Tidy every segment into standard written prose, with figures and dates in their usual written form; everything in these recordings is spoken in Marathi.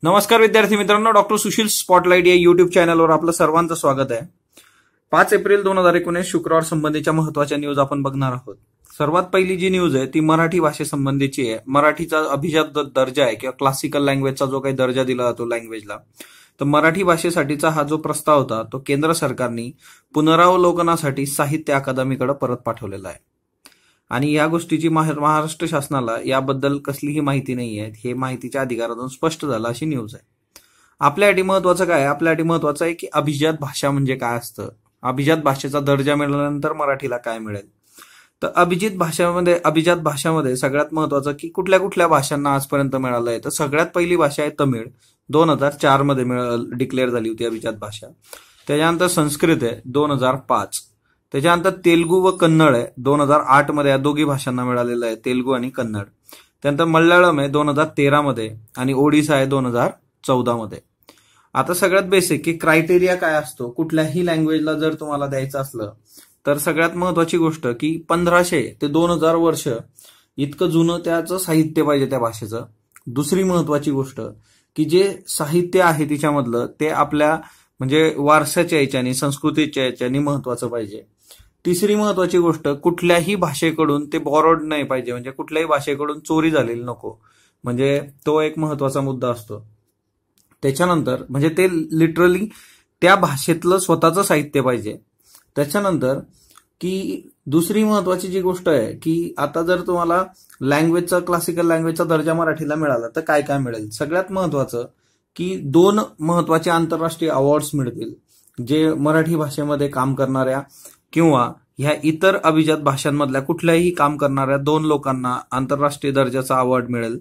नमस्कार विद्यार्थी मित्रांनो, डॉक्टर सुशील स्पॉटलाइट या युट्यूब चॅनलवर आपलं सर्वांचं स्वागत आहे। 5 एप्रिल 2019 शुक्रवार संबंधीच्या महत्वाच्या न्यूज आपण बघणार आहोत। सर्वात पहिली जी न्यूज आहे ती मराठी भाषेसंबंधीची आहे। मराठीचा अभिजात दर्जा आहे किंवा क्लासिकल लँग्वेजचा जो काही दर्जा दिला जातो लँग्वेजला, तर मराठी भाषेसाठीचा हा जो प्रस्ताव होता तो केंद्र सरकारने पुनरावलोकनासाठी साहित्य अकादमीकडे परत पाठवलेला आहे। आणि या गोष्टीची महाराष्ट्र शासनाला याबद्दल कसलीही माहिती नाही आहे, हे माहितीच्या अधिकारातून स्पष्ट झालं अशी न्यूज आहे। आपल्यासाठी महत्वाचं काय आहे? आपल्यासाठी महत्वाचं आहे की अभिजात भाषा म्हणजे काय असतं, अभिजात भाषेचा दर्जा मिळाल्यानंतर मराठीला काय मिळेल। तर अभिजात भाषामध्ये सगळ्यात महत्वाचं की कुठल्या कुठल्या भाषांना आजपर्यंत मिळालं आहे, तर सगळ्यात पहिली भाषा आहे तमिळ, 2004 मध्ये डिक्लेअर झाली होती अभिजात भाषा। त्याच्यानंतर संस्कृत आहे 2005, त्याच्यानंतर तेलुगू व कन्नड आहे 2008 मध्ये, या दोघी भाषांना मिळालेलं आहे, तेलुगू आणि कन्नड। त्यानंतर मल्याळम आहे 2013 मध्ये आणि ओडिसा आहे 2014 मध्ये। आता सगळ्यात बेसिक की क्रायटेरिया काय असतो कुठल्याही लँग्वेजला जर तुम्हाला द्यायचं असलं तर सगळ्यात महत्वाची गोष्ट की 1500 ते 2000 वर्ष इतकं जुनं त्याचं साहित्य पाहिजे त्या भाषेचं। दुसरी महत्वाची गोष्ट की जे साहित्य आहे तिच्यामधलं ते आपल्या म्हणजे वारसाच्या याच्याने, संस्कृतीच्या याच्याने महत्वाचं पाहिजे। तिसरी महत्वाची गोष्ट, कुठल्याही भाषेकडून ते बॉरोड नाही पाहिजे, म्हणजे कुठल्याही भाषेकडून चोरी झालेली नको, म्हणजे तो एक महत्वाचा मुद्दा असतो। त्याच्यानंतर म्हणजे ते लिटरली त्या भाषेतलं स्वतःचं साहित्य पाहिजे। त्याच्यानंतर की दुसरी महत्वाची जी गोष्ट आहे की आता जर तुम्हाला लँग्वेजचा, क्लासिकल लँग्वेजचा दर्जा मराठीला मिळाला तर काय काय मिळेल। सगळ्यात महत्वाचं की 2 महत्वाचे आंतरराष्ट्रीय अवॉर्ड्स मिळतील, जे मराठी भाषेमध्ये काम करणाऱ्या किंवा ह्या इतर अभिजात भाषांमधल्या कुठल्याही काम करणाऱ्या 2 लोकांना आंतरराष्ट्रीय दर्जाचा अवॉर्ड मिळेल।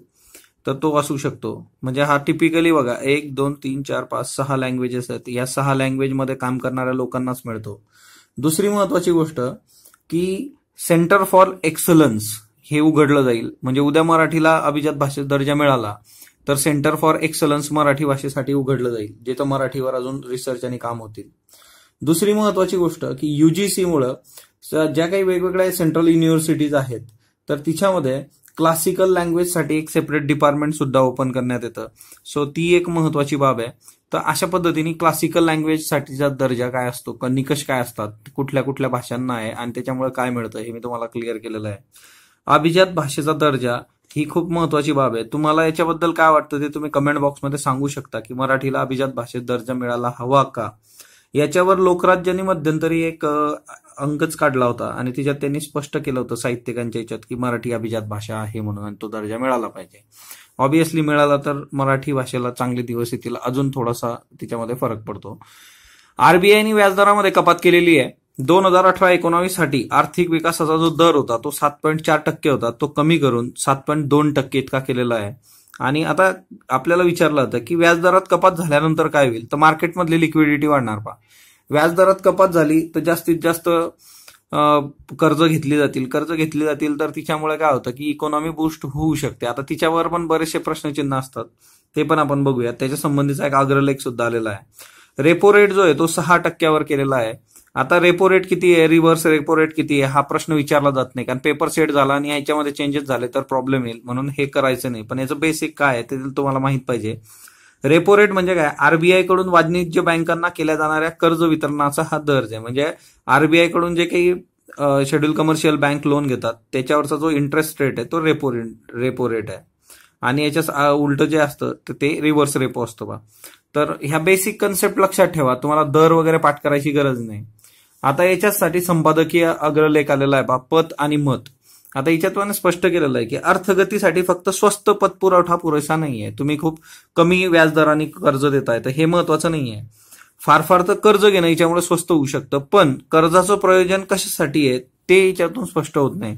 तर तो असू शकतो, म्हणजे हा टिपिकली बघा 1, 2, 3, 4, 5, 6 लँग्वेजेस आहेत, या 6 लँग्वेजमध्ये काम करणाऱ्या लोकांनाच मिळतो। दुसरी महत्वाची गोष्ट की सेंटर फॉर एक्सलन्स हे उघडलं जाईल, म्हणजे उद्या मराठीला अभिजात भाषेत दर्जा मिळाला तर सेंटर फॉर एक्सलन्स मराठी भाषेसाठी उघडलं जाईल, जिथं मराठीवर अजून रिसर्च आणि काम होतील। दुसरी महत्वाची गोष्ट की युजीसी मुळे ज्या काही वेगवेगळ्या सेंट्रल युनिव्हर्सिटीज आहेत तर तिच्यामध्ये क्लासिकल लँग्वेजसाठी एक सेपरेट डिपार्टमेंट सुद्धा ओपन करण्यात येतं। सो ती एक महत्वाची बाब आहे। तर अशा पद्धतीने क्लासिकल लँग्वेजसाठीचा दर्जा काय असतो, निकष काय असतात, कुठल्या कुठल्या भाषांना आहे आणि त्याच्यामुळे काय मिळतं हे मी तुम्हाला क्लिअर केलेलं आहे। अभिजात भाषेचा दर्जा ही खूप महत्वाची बाब आहे। तुम्हाला याच्याबद्दल काय वाटतं ते तुम्ही कमेंट बॉक्समध्ये सांगू शकता की मराठीला अभिजात भाषेत दर्जा मिळाला हवा का। याच्यावर लोकराज्याने मध्यंतरी एक अंकच काढला होता आणि तिच्यात त्यांनी स्पष्ट केलं होतं साहित्यिकांच्या याच्यात की मराठी अभिजात भाषा आहे म्हणून तो दर्जा मिळाला पाहिजे। ऑब्व्हियसली मिळाला तर मराठी भाषेला चांगले दिवस येतील, अजून थोडासा तिच्यामध्ये फरक पडतो। आरबीआयने व्याजदरामध्ये कपात केलेली आहे। 2018-19 साठी आर्थिक विकासाचा जो दर होता तो 7.4% होता, तो कमी करून 7.2% इतका केलेला आहे। आणि आता आपल्याला विचारलं होतं की व्याजदरात कपात झाल्यानंतर काय होईल, तर मार्केटमधली लिक्विडिटी वाढणार पहा। व्याजदरात कपात झाली तर जास्तीत जास्त कर्ज घेतली जातील तर तिच्यामुळे काय होतं की इकॉनॉमी बूस्ट होऊ शकते। आता तिच्यावर पण बरेचसे प्रश्नचिन्ह असतात, ते पण आपण बघूया। त्याच्या संबंधीचा एक अग्रलेख सुद्धा आलेला आहे। रेपो रेट जो आहे तो 6% केलेला आहे। आता रेपो रेट किती आहे, रिव्हर्स रेपो रेट किती आहे हा प्रश्न विचारला जात नाही, कारण पेपर सेट झाला आणि ह्याच्यामध्ये चेंजेस झाले तर प्रॉब्लेम येईल, म्हणून हे करायचं नाही। पण याचं बेसिक काय आहे ते तुम्हाला माहित पाहिजे। रेपो रेट म्हणजे काय, आरबीआय कडून वाणिज्य बँकांना केल्या जाणाऱ्या कर्ज वितरणाचा हा दर आहे, म्हणजे आरबीआय कडून जे काही शेड्यूल कमर्शियल बँक लोन घेतात त्याच्यावरचा जो इंटरेस्ट रेट आहे तो रेपो रेट आहे, आणि याच्या उलट जे असतं तर ते रिव्हर्स रेपो असतो बा। तर ह्या बेसिक कन्सेप्ट लक्षात ठेवा, तुम्हाला दर वगैरे पाठ करायची गरज नाही। आता याच्यासाठी संपादकीय अग्रलेख आलेला आहे बा, पत आणि मत। आता याच्यात स्पष्ट केलेलं आहे की अर्थगतीसाठी फक्त स्वस्त पतपुरवठा पुरेसा नाहीये, तुम्ही खूप कमी व्याजदराने कर्ज देताय तर हे महत्वाचं नाहीये। फार तर कर्ज घेणं याच्यामुळे स्वस्त होऊ शकतं, पण कर्जाचं प्रयोजन कशासाठी आहे ते याच्यातून स्पष्ट होत नाही।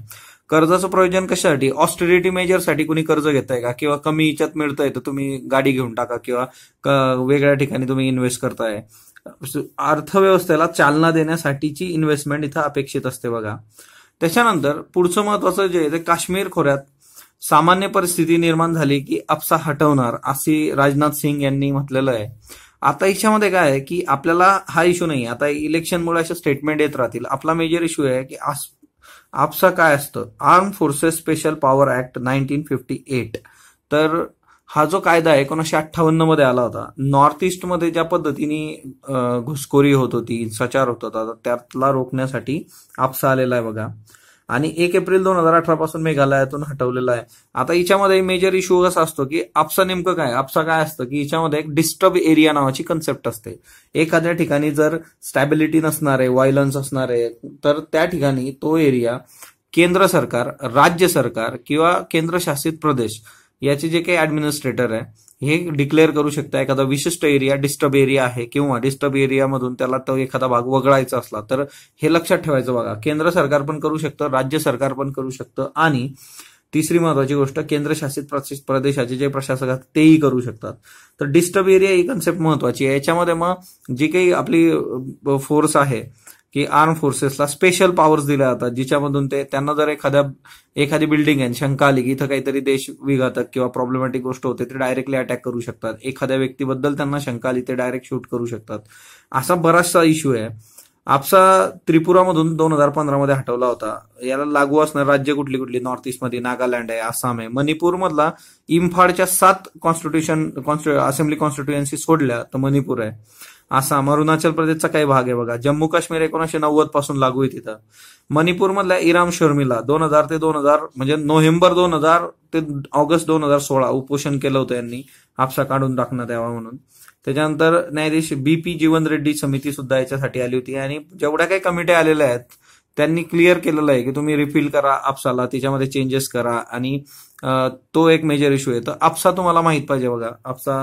कर्जाचं प्रयोजन कशासाठी, ऑस्टेरिटी मेजरसाठी कुणी कर्ज घेताय का, किंवा कमी याच्यात मिळतंय तर तुम्ही गाडी घेऊन टाका किंवा वेगळ्या ठिकाणी तुम्ही इन्व्हेस्ट करताय। अर्थव्यवस्थेला चालना देण्यासाठीची इन्व्हेस्टमेंट इथं अपेक्षित असते बघा। त्याच्यानंतर पुढचं महत्वाचं जे आहे ते काश्मीर खोऱ्यात सामान्य परिस्थिती निर्माण झाली की आपसा हटवणार, असे राजनाथ सिंग यांनी म्हटलेलं आहे। आता याच्यामध्ये काय आहे की आपल्याला हा इश्यू नाही, आता इलेक्शनमुळे असे स्टेटमेंट येत राहतील। आपला मेजर इश्यू आहे की आपसा काय असतं, arm forces special power act 1958, तर हा जो कायदा आहे 1958 मध्ये आला होता. नॉर्थ ईस्ट मध्ये ज्या पद्धतीने घुसखोरी होत होती, हिंसाचार होत होता, त्यातला रोखण्यासाठी आपसा आलेला आहे बघा. आणि 1 एप्रिल 2018 पासून मेघालयातून हटवलेला आहे. आता हिच्यामध्ये मेजर इश्यू असा असतो की आपसा नेमकं काय, आपसा काय असतं की हिच्यामध्ये एक डिस्टर्ब एरिया नावाची कन्सेप्ट असते. एखाद्या ठिकाणी जर स्टॅबिलिटी नसणार आहे, व्हायलन्स असणार आहे, तर त्या ठिकाणी तो एरिया केंद्र सरकार, राज्य सरकार किंवा केंद्रशासित प्रदेश याचे जे काही ऍडमिनिस्ट्रेटर आहे हे डिक्लेअर करू शकता एखादा विशिष्ट एरिया डिस्टर्ब एरिया आहे, किंवा डिस्टर्ब एरियामधून त्याला तो एखादा भाग वगळायचा असला तर हे लक्षात ठेवायचं बघा. केंद्र सरकार पण करू शकतं, राज्य सरकार पण करू शकतं, आणि तिसरी महत्वाची गोष्ट केंद्रशासित प्रदेशाचे जे प्रशासक आहेत तेही करू शकतात. तर डिस्टर्ब एरिया ही कन्सेप्ट महत्वाची आहे. याच्यामध्ये मग जी काही आपली फोर्स आहे की आर्म फोर्सेसला स्पेशल पॉवर्स दिल्या जातात, जिच्यामधून त्यांना जर एखादी बिल्डिंग आहे शंका आली की इथं काहीतरी देश विघातक किंवा प्रॉब्लेमॅटिक गोष्ट होते, ते डायरेक्टली अटॅक करू शकतात. एखाद्या व्यक्तीबद्दल त्यांना शंका आली ते डायरेक्ट शूट करू शकतात. असा बराचसा इश्यू आहे. आपसा त्रिपुरामधून 2015 मध्ये हटवला होता. याला लागू असणार राज्य कुठली कुठली, नॉर्थ ईस्ट मध्ये नागालँड आहे, आसाम आहे. मणिपूर मधला इम्फाळच्या 7 असेंब्ली कॉन्स्टिट्युएन्सी सोडल्या तर मणिपूर आहे. आसाम, अरुणाचल प्रदेशचा काही भाग आहे बघा. जम्मू काश्मीर 1990 पासून लागू आहे तिथं. मणिपूर मधल्या इराम शर्मिला 2000 ते 2000 म्हणजे नोव्हेंबर 2000 ते ऑगस्ट 2016 उपोषण केलं होतं यांनी, आपसा काढून टाकण्यात यावा म्हणून. त्याच्यानंतर न्यायाधीश BP जीवन रेड्डी समिती सुद्धा याच्यासाठी आली होती, आणि जेवढ्या काही कमिट्या आलेल्या आहेत त्यांनी क्लिअर केलेलं आहे की तुम्ही रिफिल करा आपसाला, त्याच्यामध्ये चेंजेस करा, आणि तो एक मेजर इश्यू आहे. तर आपसा तुम्हाला माहित पाहिजे बघा. आपसा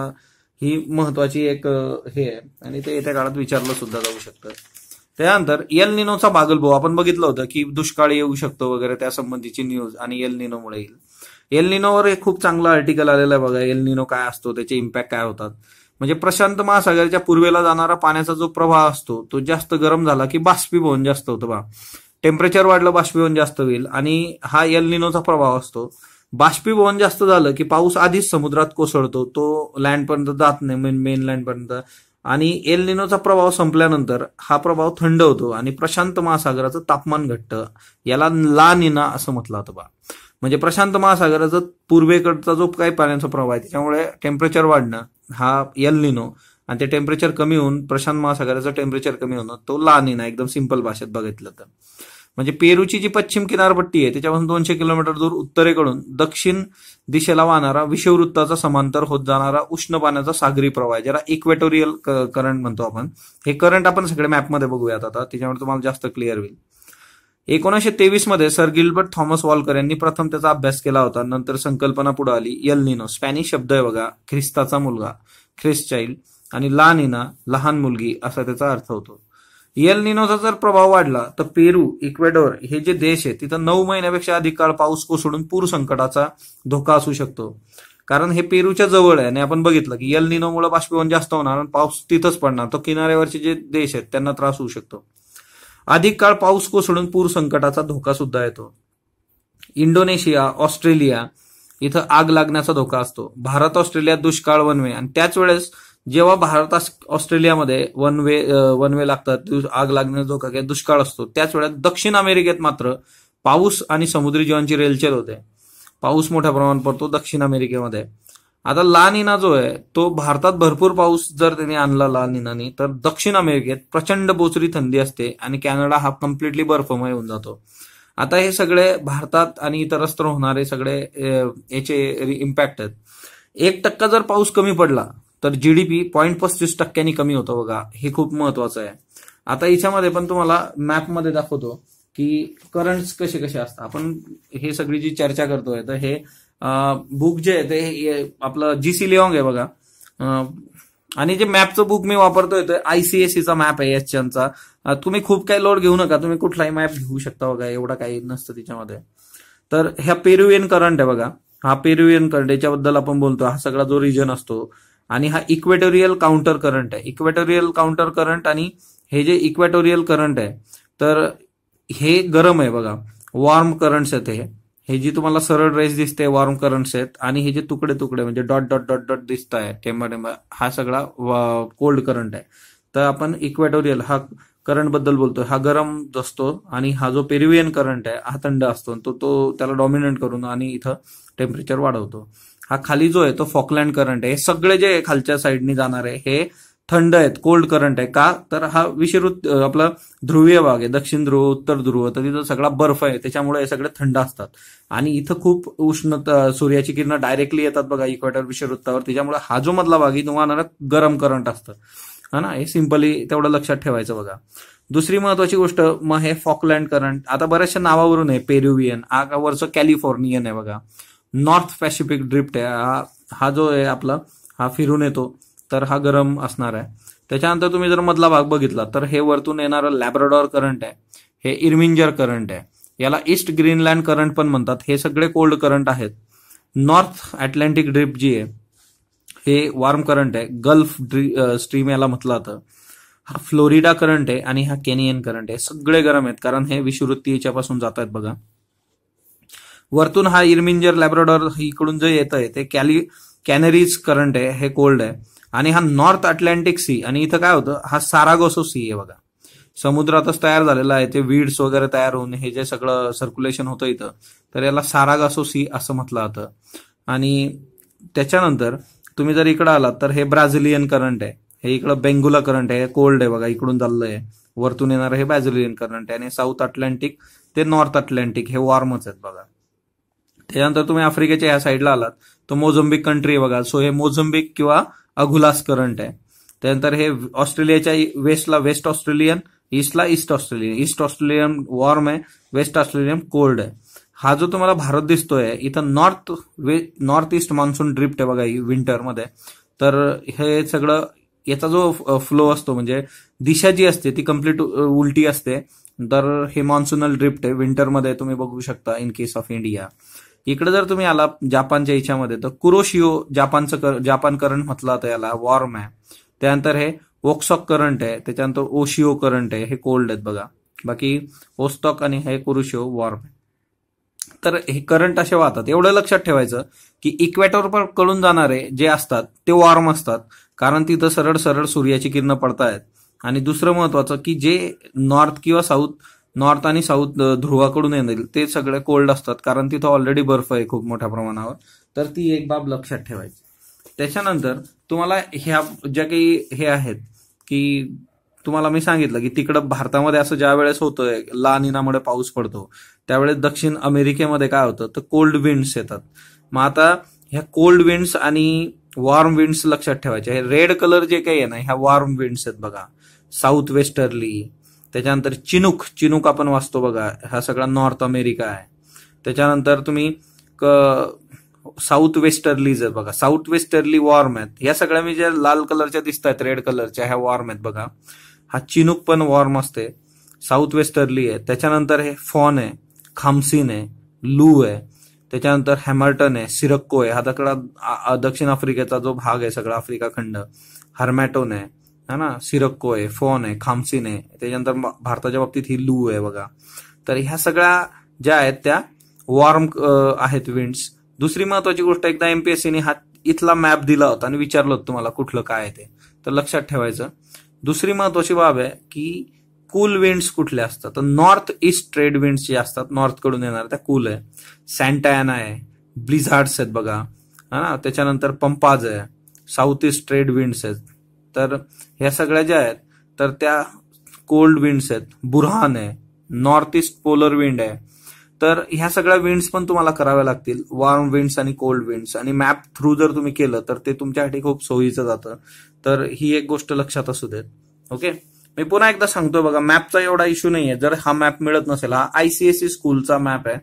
ही महत्वाची एक हे आहे, आणि ते येत्या काळात विचारलं सुद्धा जाऊ शकतं. त्यानंतर एल निनोचा बागलबो आपण बघितलं होतं की दुष्काळ येऊ शकतो वगैरे, त्या संबंधीची न्यूज, आणि एल निनोमुळे येईल. एल निनोवर एक खूप चांगलं आर्टिकल आलेलं आहे बघा. एल निनो काय असतो, त्याचे इम्पॅक्ट काय होतात. म्हणजे प्रशांत महासागराच्या पूर्वेला जाणारा पाण्याचा जो प्रवाह असतो तो जास्त गरम झाला की बाष्पीभवन जास्त होतं बा. टेम्परेचर वाढलं बाष्पीभवन जास्त होईल, आणि हा एल निनोचा प्रभाव असतो. बाष्पीभवन जास्त झालं की पाऊस आधीच समुद्रात कोसळतो, तो लँडपर्यंत जात नाही, मेन लँडपर्यंत. आणि एल निनोचा प्रभाव संपल्यानंतर हा प्रभाव थंड होतो आणि प्रशांत महासागराचं तापमान घटतं. याला ला निना असं म्हटलं जातं बा. म्हणजे प्रशांत महासागराचा पूर्वेकडचा जो काही पाण्याचा प्रवाह आहे त्याच्यामुळे टेम्परेचर वाढणं हा एल निनो, आणि ते टेम्परेचर कमी होऊन प्रशांत महासागराचं टेम्परेचर कमी होणं तो ला निना, एकदम सिंपल भाषेत बघितलं तर. म्हणजे पेरूची जी पश्चिम किनारपट्टी आहे त्याच्यापासून 200 किलोमीटर दूर उत्तरेकडून दक्षिण दिशेला वाहणारा विषुववृत्ताचा समांतर होत जाणारा उष्ण पाण्याचा सागरी प्रवाह आहे, ज्याला इक्वेटोरियल करंट म्हणतो आपण. हे करंट आपण सगळे मॅपमध्ये बघूयात आता, त्याच्यामुळे तुम्हाला जास्त क्लिअर होईल. 1923 मध्ये सर गिल्बर्ट थॉमस वॉल्कर यांनी प्रथम त्याचा अभ्यास केला होता. नंतर संकल्पना पुढे आली. एल निनो स्पॅनिश शब्द आहे बघा, ख्रिस्ताचा मुलगा, ख्रिस्ट चाइल्ड, आणि ला निना लहान मुलगी असा त्याचा अर्थ होतो. एल निनोचा जर प्रभाव वाढला तर पेरू, इक्वेडोर हे जे देश आहे तिथं 9 महिन्यापेक्षा अधिक काळ पाऊस कोसळून पूर संकटाचा धोका असू शकतो. कारण हे पेरूच्या जवळ आहे, आणि आपण बघितलं की एल निनोमुळे बाष्पीभवन जास्त होणार आणि पाऊस तिथंच पडणार, तो किनाऱ्यावरचे जे देश आहेत त्यांना त्रास होऊ शकतो. अधिक काळ पाऊस कोसळून पूर संकटाचा धोका सुद्धा येतो. इंडोनेशिया, ऑस्ट्रेलिया इथं आग लागण्याचा धोका असतो. भारत ऑस्ट्रेलियात दुष्काळ, वनवे, आणि त्याच वेळेस जेव्हा भारत ऑस्ट्रेलियामध्ये वनवे लागतात, आग लागण्याचा धोका किंवा दुष्काळ असतो, त्याच वेळेस दक्षिण अमेरिकेत मात्र पाऊस आणि समुद्री जीवांची रेलचेल होते. पाऊस मोठ्या प्रमाणात पडतो दक्षिण अमेरिकेमध्ये. आता ला निना जो आहे तो भारतात भरपूर पाऊस जर त्यांनी आणला ला निनानी, तर दक्षिण अमेरिकेत प्रचंड बोचरी थंडी असते आणि कॅनडा हा कम्प्लिटली बर्फमय होऊन जातो. आता हे सगळे भारतात आणि इतरत्र होणारे सगळे याचे इम्पॅक्ट आहेत. 1% जर पाऊस कमी पडला तर GDP 0.35% कमी होतं बघा. हे खूप महत्वाचं आहे. आता याच्यामध्ये पण तुम्हाला मॅपमध्ये दाखवतो की करंट्स कसे कसे असतात. आपण हे सगळी जी चर्चा करतोय तर हे बुक जे आहे ते आपलं GC लिओंग आहे बघा, आणि जे मॅपचं बुक मी वापरतोय ते ICSEचा मॅप आहे एसचनचा. तुम्ही खूप काही लोड घेऊ नका, तुम्ही कुठलाही मॅप घेऊ शकता बघा, एवढं काही नसतं त्याच्यामध्ये. तर ह्या पेरुवियन करंट आहे बघा, हा पेरुवियन करंट याच्याबद्दल आपण बोलतो. हा सगळा जो रिजन असतो, आणि हा इक्वेटोरियल काउंटर करंट आहे. इक्वेटोरियल काउंटर करंट आणि हे जे इक्वेटोरियल करंट आहे तर हे गरम आहे बघा, वॉर्म करंट्स आहेत. हे जी तुम्हाला सरळ रेस दिसते वॉर्म करंट्स आहेत, आणि हे जे तुकडे तुकडे म्हणजे डॉट डॉट डॉट डॉट दिसत आहे टेंबा टेंबा, हा सगळा कोल्ड करंट आहे. तर आपण इक्वेटोरियल हा करंट बद्दल बोलतोय. हा गरम असतो, आणि हा जो पेरुवियन करंट आहे हा थंड असतो, तो त्याला डॉमिनेट करून आणि इथं टेम्परेचर वाढवतो. हा खाली जो आहे तो फॉकलँड करंट आहे. हे सगळे जे खालच्या साईडनी जाणार आहे हे थंड आहेत, कोल्ड करंट आहे. का तर हा विषुववृत्त आपला ध्रुवीय भाग आहे, दक्षिण ध्रुव उत्तर ध्रुव, तर तिथं सगळा बर्फ आहे, त्याच्यामुळे हे सगळे थंड असतात. आणि इथं खूप उष्णता, सूर्याची किरणं डायरेक्टली येतात बघा इक्वेटर विषुववृत्तावर, त्याच्यामुळे हा जो मधला भाग आहे तुम्हाला गरम करंट असतं, हा ना. हे सिंपली तेवढं लक्षात ठेवायचं बघा. दुसरी महत्वाची गोष्ट मग हे फॉकलँड करंट. आता बऱ्याचशा नावावरून आहे, पेरुवियन, हा वरचं कॅलिफोर्नियन आहे बघा. नॉर्थ पॅसिफिक ड्रिफ्ट आहे हा जो आहे आपला, हा फिरून येतो, तर हा गरम असणार आहे. त्याच्यानंतर तुम्ही जर मधला भाग बघितला तर हे वरतून येणारं लॅब्राडॉर करंट आहे, हे इर्मिंजर करंट आहे, याला ईस्ट ग्रीनलँड करंट पण म्हणतात. हे सगळे कोल्ड करंट आहेत. नॉर्थ अटलांटिक ड्रिफ्ट जी आहे हे वॉर्म करंट आहे, गल्फ स्ट्रीम याला म्हटलं जातं. हा फ्लोरिडा करंट आहे आणि हा केनियन करंट आहे. सगळे गरम आहेत कारण हे विषुववृत्तीय पासून जात आहेत बघा. वरतून हा इर्मिंजर लॅब्राडॉर इकडून जे येत आहे ते कॅनरीज करंट आहे, हे कोल्ड आहे. आणि हा नॉर्थ अटलांटिक सी, आणि इथं काय होतं, हा सारागोसो सी आहे बघा, समुद्रातच तयार झालेला आहे. ते वीड्स वगैरे तयार होऊन हे जे सगळं सर्क्युलेशन होतं इथं, तर याला सारागासो सी असं म्हटलं जातं. आणि त्याच्यानंतर तुम्ही जर इकडं आलात तर हे ब्राझिलियन करंट आहे, हे इकडं बेंगुला करंट आहे, कोल्ड आहे बघा, इकडून चाललं आहे. वरतून येणारं हे ब्राझिलियन करंट आहे. आणि साऊथ अटलांटिक ते नॉर्थ अटलांटिक हे वॉर्मच आहेत बघा. त्याच्यानंतर तुम्ही आफ्रिकेच्या ह्या साईडला आलात तर मोझंबिक कंट्री आहे बघा, सो हे मोझंबिक किंवा अगुलास करंट आहे. त्यानंतर हे ऑस्ट्रेलियाच्या वेस्टला वेस्ट ऑस्ट्रेलियन, ईस्टला east Australian. East Australian warm आहे, वेस्ट ऑस्ट्रेलियन कोल्ड आहे. हा जो तुम्हाला भारत दिसतोय इथं नॉर्थ ईस्ट मान्सून ड्रिफ्ट आहे बघा विंटरमध्ये. तर हे सगळं याचा जो फ्लो असतो म्हणजे दिशा जी असते ती कम्प्लीट उलटी असते. तर हे मान्सूनल ड्रिफ्ट आहे विंटरमध्ये, तुम्ही बघू शकता इन केस ऑफ इंडिया. इकडे जर तुम्ही आला जापानच्या याच्यामध्ये तर कुरोशिओ जापान करंट म्हटलं जातं याला, वॉर्म आहे. त्यानंतर हे ओक्सॉक करंट आहे, त्याच्यानंतर ओशिओ करंट आहे, हे कोल्ड आहेत बघा. बाकी ओस्टॉक आणि हे कुरोशिओ वॉर्म आहे. तर हे करंट असे वाहतात. एवढं लक्षात ठेवायचं की इक्वेटॉर कडून जाणारे जे असतात ते वॉर्म असतात, कारण तिथं सरळ सरळ सूर्याची किरणं पडतायत. आणि दुसरं महत्वाचं की जे नॉर्थ आणि साऊथ ध्रुवाकडून येईल ते सगळे कोल्ड असतात, कारण तिथं ऑलरेडी बर्फ आहे खूप मोठ्या प्रमाणावर. तर ती एक बाब लक्षात ठेवायची. त्याच्यानंतर तुम्हाला ह्या ज्या काही हे आहेत की तुम्हाला मी सांगितलं की तिकडं भारतामध्ये असं ज्या वेळेस होतंय ला निनामुळे पाऊस पडतो, त्यावेळेस दक्षिण अमेरिकेमध्ये काय होतं तर कोल्ड विंड्स येतात. मग आता ह्या कोल्ड विंड्स आणि वॉर्म विंड्स लक्षात ठेवायचे. हे रेड कलर जे काही आहे ना, ह्या वॉर्म विंड्स आहेत बघा, साऊथ वेस्टर्ली. त्याच्यानंतर चिनूक आपण वाचतो बघा, हा सगळा नॉर्थ अमेरिका आहे. त्याच्यानंतर तुम्ही साऊथ वेस्टर्लीज आहेत बघा, साऊथ वेस्टर्ली वॉर्म आहेत. या सगळ्या मी ज्या लाल कलरच्या दिसत आहेत रेड कलरच्या, ह्या वॉर्म आहेत बघा. हा चिनूक पण वॉर्म असते, साऊथ वेस्टर्ली आहे. त्याच्यानंतर हे फॉन आहे, खामसीन आहे, लू आहे. त्याच्यानंतर हॅमर्टन आहे, सिरक्को आहे, हा सगळा दक्षिण आफ्रिकेचा जो भाग आहे सगळा आफ्रिका खंड. हर्मॅटोन आहे ना, सिरक्को आहे, फॉन आहे, खामसीन आहे. त्याच्यानंतर भारताच्या बाबतीत ही लू आहे बघा. तर ह्या सगळ्या ज्या आहेत त्या वॉर्म आहेत विंड्स. दुसरी महत्वाची गोष्ट, एकदा एमपीएससीने हा इथला मॅप दिला होता आणि विचारलं होतं तुम्हाला कुठलं काय आहे ते, तर लक्षात ठेवायचं. दुसरी महत्वाची बाब आहे की कूल विंड्स कुठले असतात, तर नॉर्थ ईस्ट ट्रेड विंड्स जे असतात नॉर्थ कडून येणार त्या कूल आहे. सँटायाना आहे, ब्लिझार्ड्स आहेत बघा, हा. त्याच्यानंतर पंपाज आहे, साऊथ ईस्ट ट्रेड विंड्स आहेत. तर ह्या सगळ्या ज्या आहेत तर त्या कोल्ड विंड्स आहेत. बुरहान आहे, नॉर्थ ईस्ट पोलर विंड आहे. तर ह्या सगळ्या विंड्स पण तुम्हाला कराव्या लागतील, वॉर्म विंड्स आणि कोल्ड विंड्स. आणि मॅप थ्रू जर तुम्ही केलं तर ते तुमच्यासाठी खूप सोयीचं जातं. तर ही एक गोष्ट लक्षात असू देत. ओके, मी पुन्हा एकदा सांगतोय बघा, मॅपचा एवढा इश्यू नाहीये. जर हा मॅप मिळत नसेल, हा आयसीएसई स्कूलचा मॅप आहे.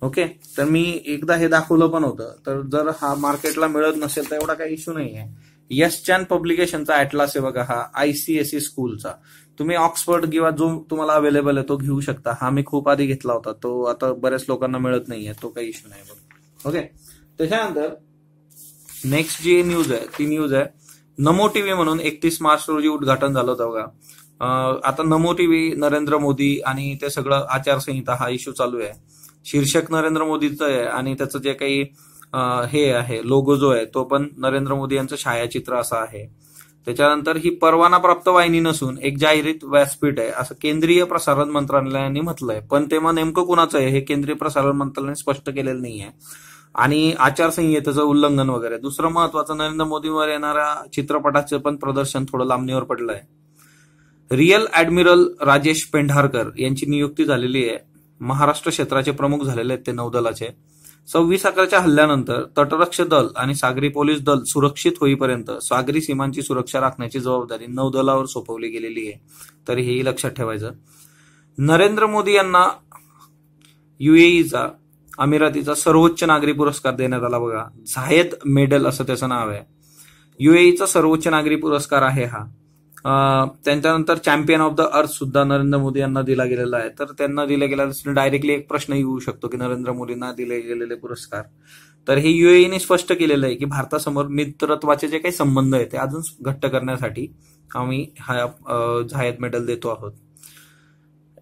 ओके, तर मी एकदा हे दाखवलं पण होतं. तर जर हा मार्केटला मिळत नसेल तर एवढा काही इश्यू नाहीये. यशचॅन पब्लिकेशनचा ॲटलास आहे बघा, हा आयसीएसई स्कूलचा. तुम्ही ऑक्सफर्ड किंवा जो तुम्हाला अवेलेबल आहे तो घेऊ शकता. हा मी खूप आधी घेतला होता, तो आता बऱ्याच लोकांना मिळत नाहीये, तो काही इश्यू नाही बघ. ओके, त्याच्यानंतर नेक्स्ट जी न्यूज आहे ती न्यूज आहे नमो टीव्ही म्हणून 31 मार्च रोजी उद्घाटन झालं होतं बघा. आता नमो टीव्ही, नरेंद्र मोदी आणि ते सगळं आचारसंहिता हा इश्यू चालू आहे. शीर्षक नरेंद्र मोदीचं आहे आणि त्याचं जे काही हे आहे लोगो जो आहे तो पण नरेंद्र मोदी यांचं छायाचित्र असं आहे. त्याच्यानंतर ही परवानाप्राप्त वाहिनी नसून एक जाहिरात व्यासपीठ आहे असं केंद्रीय प्रसारण मंत्रालयाने म्हटलंय. पण ते मग नेमकं कुणाचं आहे हे केंद्रीय प्रसारण मंत्रालयाने स्पष्ट केलेलं नाहीये. आणि आचारसंहितेचं उल्लंघन वगैरे. दुसरं महत्वाचं, नरेंद्र मोदींवर येणाऱ्या चित्रपटाचं पण प्रदर्शन थोडं लांबणीवर पडलंय. रिअल ऍडमिरल राजेश पेंढारकर यांची नियुक्ती झालेली आहे. महाराष्ट्र क्षेत्राचे प्रमुख झालेले आहेत ते नौदलाचे. 26/11च्या हल्ल्यानंतर तटरक्षक दल आणि सागरी पोलीस दल सुरक्षित होईपर्यंत सागरी सीमांची सुरक्षा राखण्याची जबाबदारी नौदलावर सोपवली गेलेली आहे. तर हेही लक्षात ठेवायचं. नरेंद्र मोदी यांना युएईचा, अमिरातीचा सर्वोच्च नागरी पुरस्कार देण्यात आला बघा. झायेद मेडल असं त्याचं नाव आहे. युएईचा सर्वोच्च नागरी पुरस्कार आहे हा. त्यांच्यानंतर चॅम्पियन ऑफ द अर्थ सुद्धा नरेंद्र मोदी यांना दिला गेलेला आहे. तर त्यांना दिला गेला डायरेक्टली एक प्रश्न येऊ शकतो की नरेंद्र मोदींना दिले गेलेले पुरस्कार. तर हे युएईने स्पष्ट केलेलं आहे की भारतासमोर मित्रत्वाचे जे काही संबंध आहेत ते अजून घट्ट करण्यासाठी आम्ही हा झायेद मेडल देतो आहोत.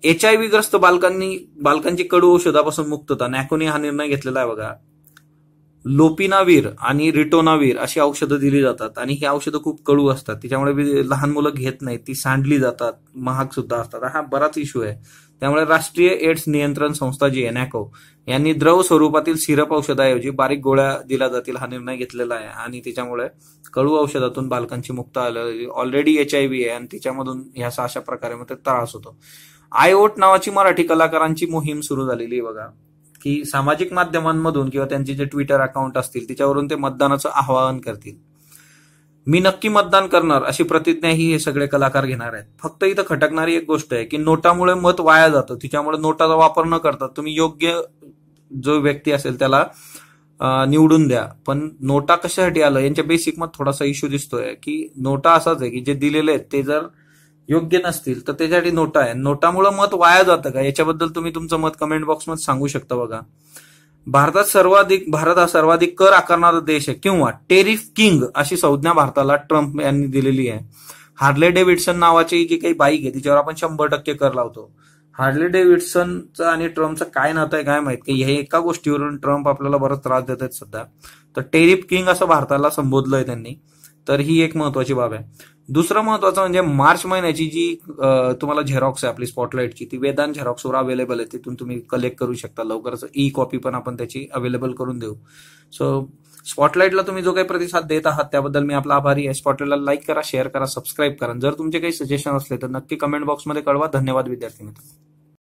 HIV ग्रस्त बालकांची कडू औषधापासून मुक्तता, नॅकोने हा निर्णय घेतलेला आहे बघा. लोपिनावीर आणि रिटोनावीर अशी औषधं दिली जातात आणि ही औषधं खूप कडू असतात. त्याच्यामुळे लहान मुलं घेत नाहीत, ती सांडली जातात, महाग सुद्धा असतात. हा बराच इश्यू आहे. त्यामुळे राष्ट्रीय एड्स नियंत्रण संस्था जी आहे नॅको यांनी द्रव स्वरूपातील सिरप औषधाऐवजी बारीक गोळ्या दिल्या जातील हा निर्णय घेतलेला आहे. आणि त्याच्यामुळे कडू औषधातून बालकांची मुक्तता ऑलरेडी HIV आहे आणि तिच्यामधून ह्या अशा प्रकारे मग त्रास होतो. आय वोट नावाची मराठी कलाकारांची मोहीम सुरू झालेली आहे बघा, की सामाजिक माध्यमांमधून किंवा त्यांचे जे ट्विटर अकाउंट असतील त्याच्यावरून ते मतदानाचं आवाहन करतील. मी नक्की मतदान करणार अशी प्रतिज्ञाही हे सगळे कलाकार घेणार आहेत. फक्त इथं खटकणारी एक गोष्ट आहे की नोटामुळे मत वाया जातं. तिच्यामुळे नोटाचा वापर न करता तुम्ही योग्य जो व्यक्ती असेल त्याला निवडून द्या. पण नोटा कशासाठी आलं यांच्या बेसिक मत थोडासा इश्यू दिसतोय की नोटा असाच आहे की जे दिलेले आहेत ते जर योग्य नसतील तर त्याच्यासाठी नोटा आहे. नोटामुळे मत वाया जातं का याच्याबद्दल तुम्ही तुमचं मत कमेंट बॉक्समध्ये सांगू शकता बघा. भारत हा सर्वाधिक कर आकारणारा देश आहे किंवा टेरिफ किंग अशी संज्ञा भारताला ट्रम्प यांनी दिलेली आहे. हार्ले डेव्हिडसन नावाची जी काही बाईक आहे तिच्यावर आपण 100% कर लावतो. हार्ले डेव्हिडसनचं आणि ट्रम्पचं काय नातं आहे काय माहित, की हे एका गोष्टीवरून ट्रम्प आपल्याला बराच त्रास देत आहेत सध्या. तर टेरिफ किंग असं भारताला संबोधलंय त्यांनी. तर ही एक महत्वाची बाब आहे. दुसरं महत्वाचं म्हणजे मार्च महिन्याची जी तुम्हाला झेरॉक्स आहे आपली स्पॉटलाइटची, ती वेदांत झेरॉक्सवर अवेलेबल आहे. तिथून तुम्ही कलेक्ट करू शकता. लवकरच कॉपी पण आपण त्याची अवेलेबल करून देऊ. सो स्पॉटलाइटला तुम्ही जो काही प्रतिसाद देत आहात त्याबद्दल मी आपला आभारी आहे. स्पॉटलाइटला लाईक करा, शेअर करा, सबस्क्राईब करा. जर तुमचे काही सजेशन असले तर नक्की कमेंट बॉक्समध्ये कळवा. धन्यवाद विद्यार्थी मित्र.